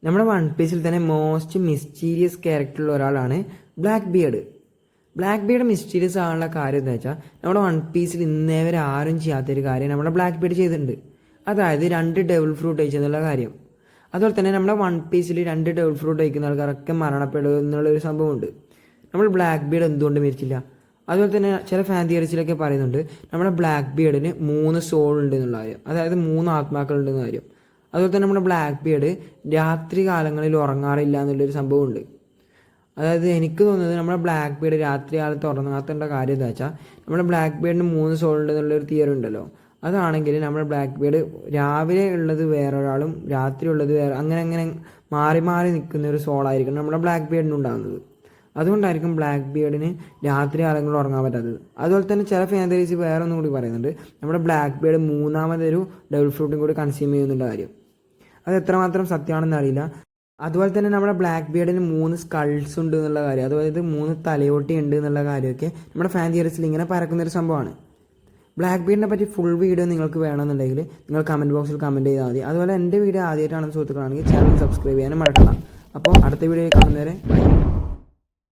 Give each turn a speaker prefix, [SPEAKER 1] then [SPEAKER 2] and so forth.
[SPEAKER 1] നമ്മുടെ വൺ പീസിൽ തന്നെ മോസ്റ്റ് മിസ്റ്റീരിയസ് ക്യാരക്ടറുള്ള ഒരാളാണ് black beard. Black beard mysterious ആകാനുള്ള കാര്യം എന്താ വെച്ചാൽ നമ്മുടെ വൺ പീസിൽ ഇന്നേ വരെ ആരും ചെയ്യാത്തൊരു കാര്യം നമ്മുടെ ബ്ലാക്ക് ബിയർഡ് ചെയ്തിട്ടുണ്ട്. അതായത് 2 ഡബിൾ ഫ്രൂട്ട് കഴിച്ചെന്നുള്ള കാര്യം. അതുപോലെ തന്നെ നമ്മുടെ വൺ പീസിൽ 2 ഡബിൾ ഫ്രൂട്ട് കഴിക്കുന്ന ആൾക്കാരൊക്കെ മരണപ്പെടുക എന്നുള്ളൊരു സംഭവമുണ്ട്. നമ്മൾ ബ്ലാക്ക് ബിയർഡ് എന്തുകൊണ്ട് മരിച്ചില്ല? അതുപോലെ തന്നെ ചില ഫാൻ തിയറീസിലൊക്കെ പറയുന്നുണ്ട് നമ്മുടെ ബ്ലാക്ക് ബിയർഡിന് 3 സോൾ ഉണ്ട് എന്നുള്ള കാര്യം, അതായത് 3 ആത്മാക്കൾ ഉണ്ടെന്ന കാര്യം. അതുപോലെ തന്നെ നമ്മുടെ ബ്ലാക്ക് ബിയർഡ് രാത്രി കാലങ്ങളിൽ ഉറങ്ങാറില്ല എന്നുള്ളൊരു സംഭവമുണ്ട്. അതായത് എനിക്ക് തോന്നുന്നത് നമ്മുടെ ബ്ലാക്ക് ബിയർഡ് രാത്രി കാലത്ത് ഉറങ്ങാത്തേണ്ട കാര്യം എന്താ വെച്ചാൽ നമ്മുടെ ബ്ലാക്ക് ബിയർഡിന് 3 സോൾ ഉണ്ട് എന്നുള്ളൊരു തിയറി ഉണ്ടല്ലോ. അതാണെങ്കിൽ നമ്മുടെ ബ്ലാക്ക് ബിയർഡ് രാവിലെ ഉള്ളത് വേറൊരാളും രാത്രി ഉള്ളത് വേറെ, അങ്ങനെ അങ്ങനെ മാറി മാറി നിൽക്കുന്ന ഒരു സോളായിരിക്കും നമ്മുടെ ബ്ലാക്ക് ബിയർഡിന് ഉണ്ടാകുന്നത്. അതുകൊണ്ടായിരിക്കും ബ്ലാക്ക് ബിയർഡിന് രാത്രി കാലങ്ങളിൽ ഉറങ്ങാൻ പറ്റാത്തത്. അതുപോലെ തന്നെ ചില ഫാൻ തിയറീസ് വേറെ ഒന്നും കൂടി പറയുന്നുണ്ട്, നമ്മുടെ ബ്ലാക്ക് ബിയർഡ് 3ാമതൊരു ഡബിൾ ഫ്രൂട്ടും കൂടി കൺസ്യൂം ചെയ്യുന്നുള്ള കാര്യം. അത് എത്രമാത്രം സത്യമാണെന്ന് അറിയില്ല. അതുപോലെ തന്നെ നമ്മുടെ ബ്ലാക്ക് ബിയർഡിന് 3 സ്കൾസ് ഉണ്ട് എന്നുള്ള കാര്യം, അതായത് 3 തലയോട്ടി ഉണ്ട് എന്നുള്ള കാര്യമൊക്കെ നമ്മുടെ ഫാൻ തിയറീസിൽ ഇങ്ങനെ പരക്കുന്നൊരു സംഭവമാണ്. ബ്ലാക്ക് ബിയർഡിനെ പറ്റി ഫുൾ വീഡിയോ നിങ്ങൾക്ക് വേണമെന്നുണ്ടെങ്കിൽ നിങ്ങൾ കമൻറ്റ് ബോക്സിൽ കമൻറ്റ് ചെയ്താൽ മതി. അതുപോലെ എൻ്റെ വീഡിയോ ആദ്യമായിട്ടാണ് സുഹൃത്തുക്കളാണെങ്കിൽ ചാനൽ സബ്സ്ക്രൈബ് ചെയ്യാനും മറക്കണം. അപ്പോൾ അടുത്ത വീഡിയോ കാണുന്നവരെ ബൈ.